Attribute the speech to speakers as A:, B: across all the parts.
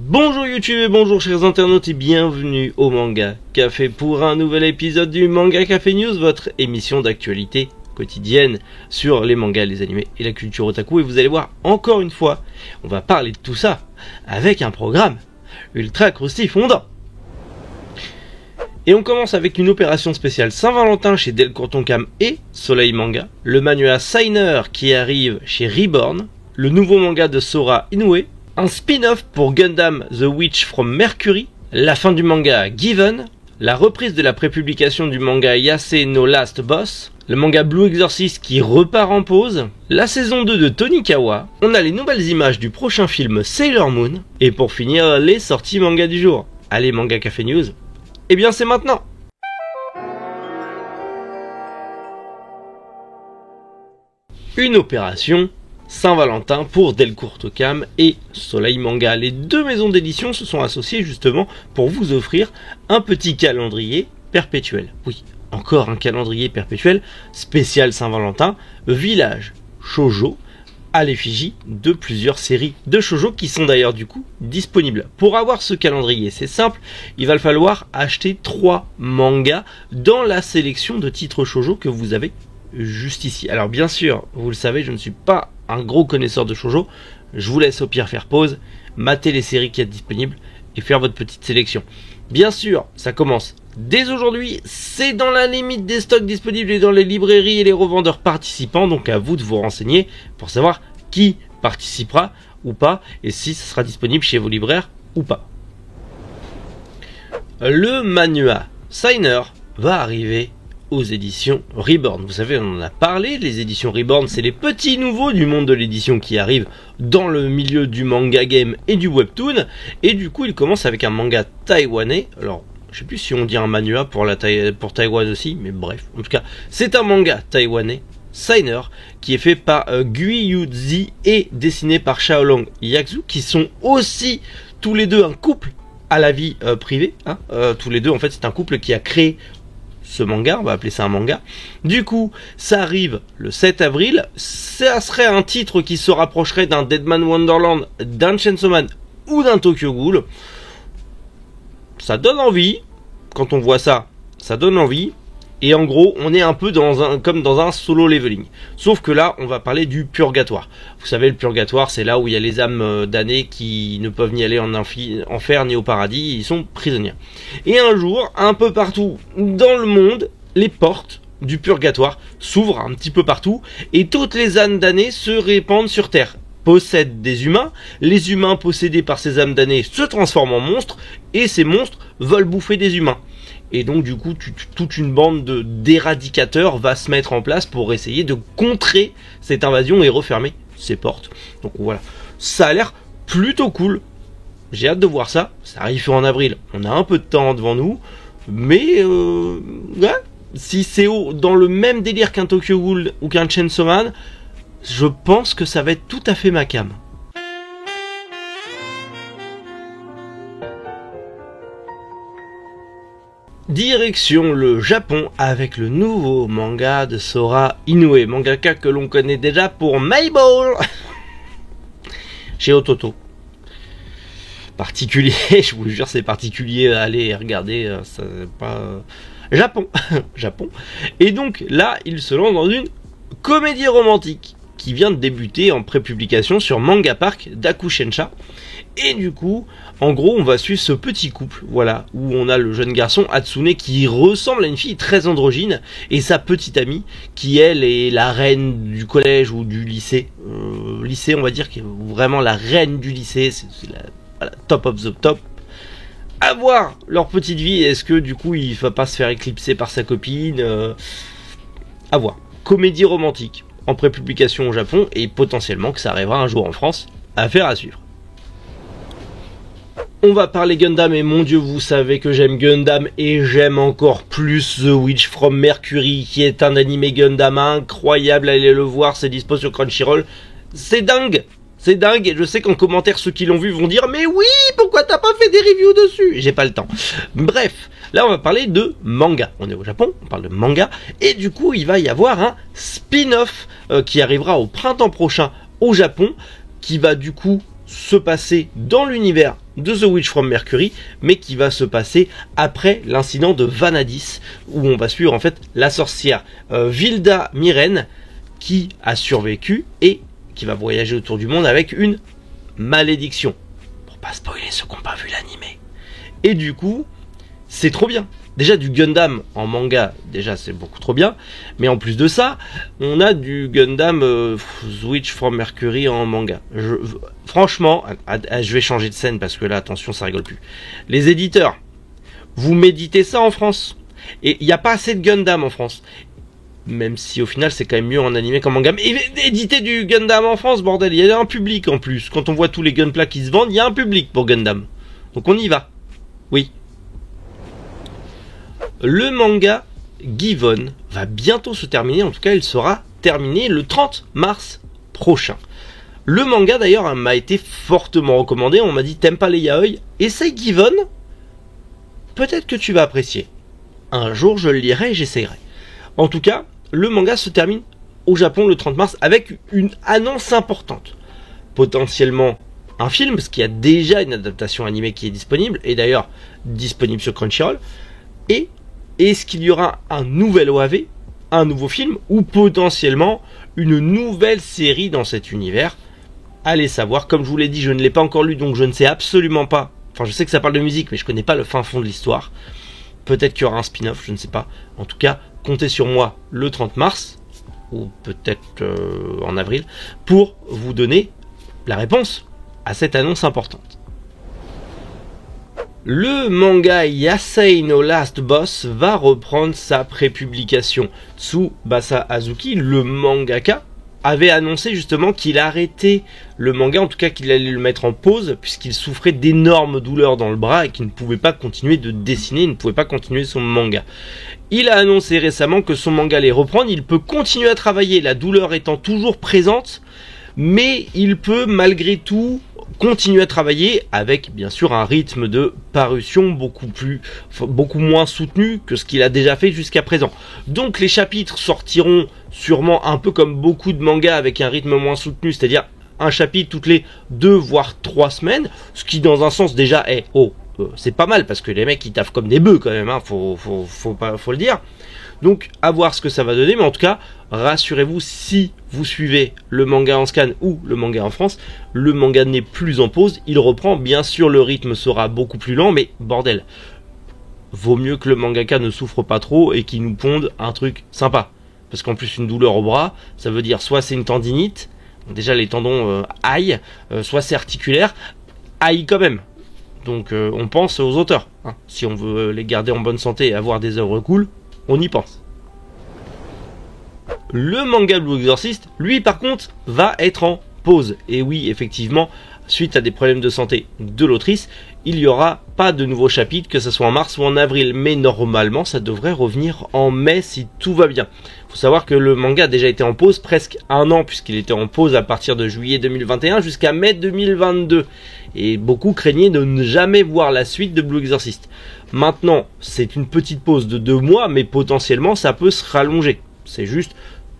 A: Bonjour YouTube et bonjour chers internautes et bienvenue au Manga Café pour un nouvel épisode du Manga Café News, votre émission d'actualité quotidienne sur les mangas, les animés et la culture otaku. Et vous allez voir, encore une fois, on va parler de tout ça avec un programme ultra croustifondant. Et on commence avec une opération spéciale Saint-Valentin chez Delcourt Tonkam et Soleil Manga, le manual Signer qui arrive chez Reborn, le nouveau manga de Sora Inoue, un spin-off pour Gundam The Witch from Mercury, la fin du manga Given, la reprise de la prépublication du manga Yase no Last Boss, le manga Blue Exorcist qui repart en pause, la saison 2 de Tonikawa, on a les nouvelles images du prochain film Sailor Moon, et pour finir, les sorties manga du jour. Allez, Manga Café News, eh bien c'est maintenant. Une opération Saint-Valentin pour Delcourt Tonkam et Soleil Manga. Les deux maisons d'édition se sont associées justement pour vous offrir un petit calendrier perpétuel. Oui, encore un calendrier perpétuel spécial Saint-Valentin, village shoujo à l'effigie de plusieurs séries de shoujo qui sont d'ailleurs du coup disponibles. Pour avoir ce calendrier, c'est simple, il va falloir acheter 3 mangas dans la sélection de titres shoujo que vous avez juste ici. Alors bien sûr, vous le savez, je ne suis pas un gros connaisseur de shoujo, je vous laisse au pire faire pause, mater les séries qui sont disponibles et faire votre petite sélection. Bien sûr, ça commence dès aujourd'hui, c'est dans la limite des stocks disponibles et dans les librairies et les revendeurs participants, donc à vous de vous renseigner pour savoir qui participera ou pas et si ça sera disponible chez vos libraires ou pas. Le manual Signer va arriver aux éditions Reborn. Vous savez, on en a parlé, les éditions Reborn, c'est les petits nouveaux du monde de l'édition qui arrivent dans le milieu du manga game et du webtoon, et du coup, il commence avec un manga taïwanais. Alors, je sais plus si on dit un manhwa pour Taïwan aussi, mais bref, en tout cas, c'est un manga taïwanais, Signer, qui est fait par Gui Yuzi et dessiné par Xiaolong Yaxu, qui sont aussi tous les deux un couple à la vie privée, hein. Tous les deux, en fait, c'est un couple qui a créé ce manga, on va appeler ça un manga. Du coup, ça arrive le 7 avril. Ça serait un titre qui se rapprocherait d'un Deadman Wonderland, d'un Chainsaw Man ou d'un Tokyo Ghoul. Ça donne envie. Quand on voit ça, ça donne envie. Et en gros, on est un peu comme dans un solo leveling. Sauf que là, on va parler du purgatoire. Vous savez, le purgatoire, c'est là où il y a les âmes damnées qui ne peuvent ni aller en enfer ni au paradis. Ils sont prisonniers. Et un jour, un peu partout dans le monde, les portes du purgatoire s'ouvrent un petit peu partout. Et toutes les âmes damnées se répandent sur Terre. Possèdent des humains. Les humains possédés par ces âmes damnées se transforment en monstres. Et ces monstres veulent bouffer des humains. Et donc du coup, toute une bande d'éradicateurs va se mettre en place pour essayer de contrer cette invasion et refermer ces portes. Donc voilà, ça a l'air plutôt cool. J'ai hâte de voir ça. Ça arrive en avril. On a un peu de temps devant nous. Mais ouais, si c'est dans le même délire qu'un Tokyo Ghoul ou qu'un Chainsaw Man, je pense que ça va être tout à fait ma came. Direction le Japon avec le nouveau manga de Sora Inoue, mangaka que l'on connaît déjà pour Mayball chez Ototo. Particulier, je vous jure c'est particulier, allez regarder, ça pas Japon, Japon. Et donc là, il se lance dans une comédie romantique qui vient de débuter en prépublication sur Manga Park d'Akushensha. Et du coup, en gros, on va suivre ce petit couple, voilà, où on a le jeune garçon Hatsune qui ressemble à une fille très androgyne et sa petite amie qui, elle, est la reine du collège ou du lycée. Lycée, on va dire, qui est vraiment la reine du lycée, c'est la top of the top. À voir leur petite vie, est-ce que du coup, il va pas se faire éclipser par sa copine à voir. Comédie romantique en prépublication au Japon et potentiellement que ça arrivera un jour en France. Affaire à suivre. On va parler Gundam et mon dieu, vous savez que j'aime Gundam et j'aime encore plus The Witch from Mercury qui est un animé Gundam incroyable, allez le voir, c'est dispo sur Crunchyroll. C'est dingue et je sais qu'en commentaire ceux qui l'ont vu vont dire mais oui, pourquoi t'as pas fait des reviews dessus? J'ai pas le temps. Bref, là on va parler de manga. On est au Japon, on parle de manga et du coup il va y avoir un spin-off qui arrivera au printemps prochain au Japon qui va du coup se passer dans l'univers de The Witch from Mercury, mais qui va se passer après l'incident de Vanadis, où on va suivre en fait la sorcière Vilda Myrenne, qui a survécu et qui va voyager autour du monde avec une malédiction. Pour pas spoiler ceux qui n'ont pas vu l'animé. Et du coup, c'est trop bien. Déjà du Gundam en manga, déjà c'est beaucoup trop bien. Mais en plus de ça, on a du Gundam The Witch from Mercury en manga. Franchement, je vais changer de scène parce que là, attention, ça rigole plus. Les éditeurs, vous méditez ça en France. Et il n'y a pas assez de Gundam en France. Même si au final c'est quand même mieux en animé qu'en manga. Mais éditer du Gundam en France, bordel, il y a un public en plus. Quand on voit tous les Gunpla qui se vendent, il y a un public pour Gundam. Donc on y va. Oui. Le manga Given va bientôt se terminer, en tout cas il sera terminé le 30 mars prochain. Le manga d'ailleurs m'a été fortement recommandé, on m'a dit t'aimes pas les yaoi, essaye Given, peut-être que tu vas apprécier. Un jour je le lirai et j'essayerai. En tout cas, le manga se termine au Japon le 30 mars avec une annonce importante. Potentiellement un film, parce qu'il y a déjà une adaptation animée qui est disponible, et d'ailleurs disponible sur Crunchyroll, et est-ce qu'il y aura un nouvel OAV, un nouveau film, ou potentiellement une nouvelle série dans cet univers? Allez savoir, comme je vous l'ai dit, je ne l'ai pas encore lu, donc je ne sais absolument pas, enfin je sais que ça parle de musique, mais je ne connais pas le fin fond de l'histoire. Peut-être qu'il y aura un spin-off, je ne sais pas. En tout cas, comptez sur moi le 30 mars, ou peut-être en avril, pour vous donner la réponse à cette annonce importante. Le manga Yasei no Last Boss va reprendre sa prépublication. Tsubasa Azuki, le mangaka, avait annoncé justement qu'il arrêtait le manga, en tout cas qu'il allait le mettre en pause, puisqu'il souffrait d'énormes douleurs dans le bras et qu'il ne pouvait pas continuer de dessiner, il ne pouvait pas continuer son manga. Il a annoncé récemment que son manga allait reprendre, il peut continuer à travailler, la douleur étant toujours présente, mais il peut malgré tout continuer à travailler avec bien sûr un rythme de parution beaucoup moins soutenu que ce qu'il a déjà fait jusqu'à présent. Donc les chapitres sortiront sûrement un peu comme beaucoup de mangas avec un rythme moins soutenu, c'est-à-dire un chapitre toutes les 2 voire 3 semaines, ce qui dans un sens déjà est c'est pas mal parce que les mecs ils taffent comme des bœufs quand même, hein, faut le dire. Donc à voir ce que ça va donner, mais en tout cas rassurez-vous, si vous suivez le manga en scan ou le manga en France, le manga n'est plus en pause, il reprend. Bien sûr le rythme sera beaucoup plus lent, mais bordel, vaut mieux que le mangaka ne souffre pas trop et qu'il nous ponde un truc sympa, parce qu'en plus une douleur au bras, ça veut dire soit c'est une tendinite, déjà les tendons aillent, soit c'est articulaire, aille quand même. Donc on pense aux auteurs, hein. Si on veut les garder en bonne santé et avoir des œuvres cool, on y pense. Le manga Blue Exorcist, lui par contre, va être en pause. Et oui, effectivement, suite à des problèmes de santé de l'autrice, il n'y aura pas de nouveaux chapitres, que ce soit en mars ou en avril. Mais normalement, ça devrait revenir en mai si tout va bien. Il faut savoir que le manga a déjà été en pause presque 1 an, puisqu'il était en pause à partir de juillet 2021 jusqu'à mai 2022. Et beaucoup craignaient de ne jamais voir la suite de Blue Exorcist. Maintenant, c'est une petite pause de 2 mois, mais potentiellement ça peut se rallonger. C'est juste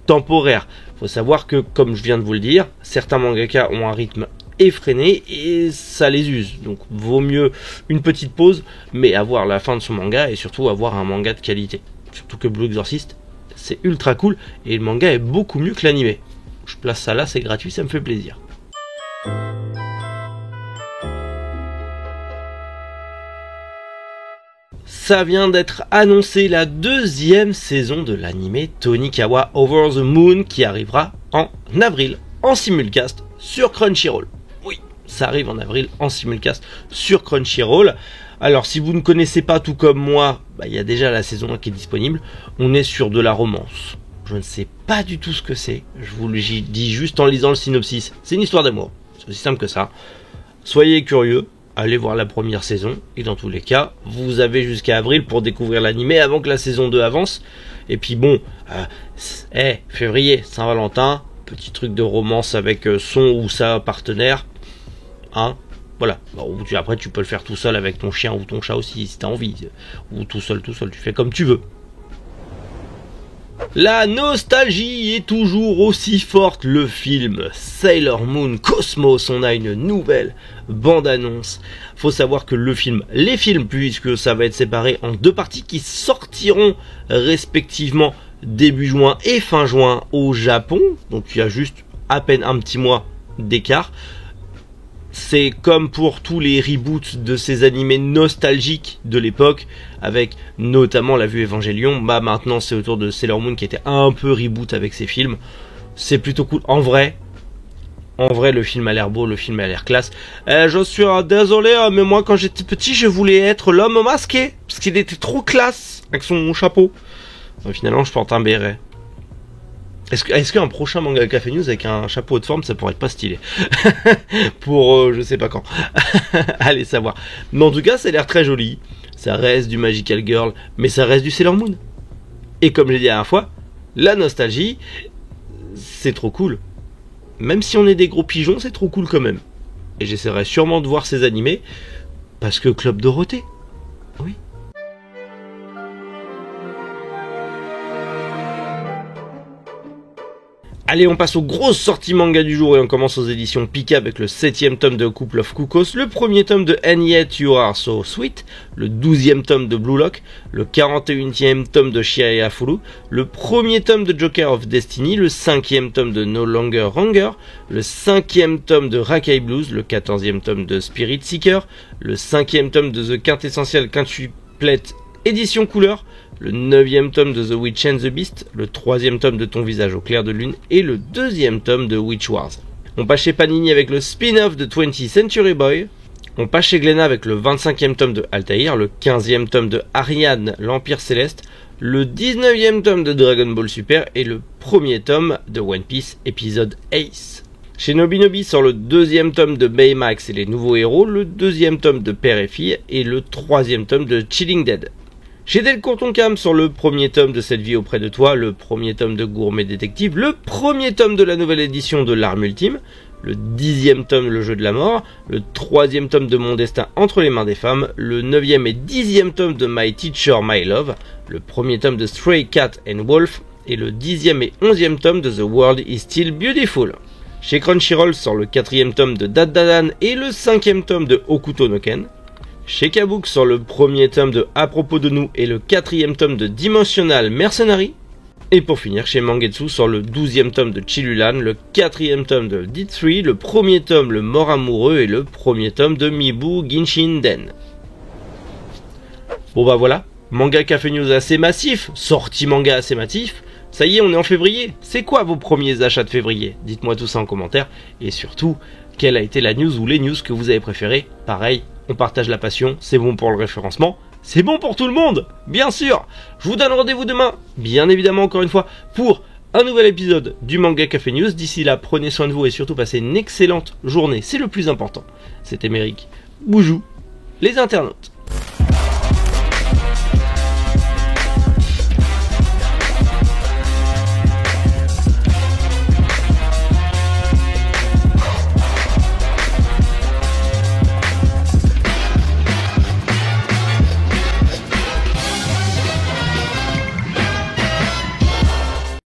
A: temporaire. Il faut savoir que, comme je viens de vous le dire, certains mangaka ont un rythme effréné et ça les use. Donc vaut mieux une petite pause, mais avoir la fin de son manga et surtout avoir un manga de qualité. Surtout que Blue Exorcist, c'est ultra cool et le manga est beaucoup mieux que l'animé. Je place ça là, c'est gratuit, ça me fait plaisir. Ça vient d'être annoncé, la 2e saison de l'anime Tonikawa Over the Moon qui arrivera en avril en simulcast sur Crunchyroll. Oui, ça arrive en avril en simulcast sur Crunchyroll. Alors si vous ne connaissez pas tout comme moi, il y a déjà la saison 1 qui est disponible. On est sur de la romance. Je ne sais pas du tout ce que c'est. Je vous le dis juste en lisant le synopsis. C'est une histoire d'amour. C'est aussi simple que ça. Soyez curieux. Allez voir la première saison, et dans tous les cas, vous avez jusqu'à avril pour découvrir l'animé avant que la saison 2 avance. Et puis bon, février, Saint-Valentin, petit truc de romance avec son ou sa partenaire, hein, voilà. Bon, après tu peux le faire tout seul avec ton chien ou ton chat aussi, si t'as envie, ou tout seul, tu fais comme tu veux. La nostalgie est toujours aussi forte. Le film Sailor Moon Cosmos, on a une nouvelle bande-annonce. Faut savoir que les films, puisque ça va être séparé en 2 parties qui sortiront respectivement début juin et fin juin au Japon. Donc il y a juste à peine un petit mois d'écart. C'est comme pour tous les reboots de ces animés nostalgiques de l'époque, avec notamment la vue Evangelion. Maintenant c'est autour de Sailor Moon qui était un peu reboot avec ses films. C'est plutôt cool. En vrai, le film a l'air beau, le film a l'air classe. Je suis désolé, mais moi quand j'étais petit, je voulais être l'homme masqué, parce qu'il était trop classe avec son chapeau. Finalement, je porte un béret. Est-ce qu'un prochain manga Café News avec un chapeau de forme, ça pourrait être pas stylé? Pour je sais pas quand. Allez savoir. Mais en tout cas, ça a l'air très joli. Ça reste du Magical Girl, mais ça reste du Sailor Moon. Et comme j'ai dit la dernière fois, la nostalgie, c'est trop cool. Même si on est des gros pigeons, c'est trop cool quand même. Et j'essaierai sûrement de voir ces animés, parce que Club Dorothée. Oui. Allez, on passe aux grosses sorties manga du jour et on commence aux éditions Pika avec le 7ème tome de Couple of Cuckoos, le 1er tome de And Yet You Are So Sweet, le 12e tome de Blue Lock, le 41e tome de Shiraya Furu, le 1er tome de Joker of Destiny, le 5e tome de No Longer Hunger, le 5e tome de Rakai Blues, le 14e tome de Spirit Seeker, le 5e tome de The Quintessential Quintuplet édition couleur, le 9e tome de The Witch and the Beast, le 3e tome de Ton visage au clair de lune et le 2e tome de Witch Wars. On passe chez Panini avec le spin-off de 20th Century Boy. On passe chez Glénat avec le 25e tome de Altaïr, le 15e tome de Ariane, l'Empire Céleste, le 19e tome de Dragon Ball Super et le 1er tome de One Piece épisode Ace. Chez Nobinobi sort le 2e tome de Baymax et les nouveaux héros, le 2e tome de Père et Fille et le 3e tome de Chilling Dead. Chez Delcourt Tonkam sort le 1er tome de Cette vie auprès de toi, le 1er tome de Gourmet Détective, le 1er tome de la nouvelle édition de L'Arme Ultime, le 10e tome Le Jeu de la Mort, le 3e tome de Mon Destin entre les mains des femmes, le 9e et 10e tome de My Teacher My Love, le 1er tome de Stray Cat and Wolf et le 10e et 11e tome de The World is Still Beautiful. Chez Crunchyroll sort le 4e tome de Daddadan et le 5e tome de Hokuto no Ken. Chez Kabook sort le 1er tome de À propos de nous et le 4e tome de Dimensional Mercenary. Et pour finir, chez Mangetsu sort le 12e tome de Chilulan, le 4e tome de D3, le 1er tome Le Mort Amoureux et le 1er tome de Mibu Genshin Den. Bon bah voilà, manga Café News assez massif, sortie manga assez massif. Ça y est, on est en février. C'est quoi vos premiers achats de février? Dites-moi tout ça en commentaire. Et surtout, quelle a été la news ou les news que vous avez préférées? Pareil, on partage la passion, c'est bon pour le référencement, c'est bon pour tout le monde, bien sûr. Je vous donne rendez-vous demain, bien évidemment encore une fois, pour un nouvel épisode du Manga Café News. D'ici là, prenez soin de vous et surtout passez une excellente journée, c'est le plus important. C'était Méric. Boujou, les internautes.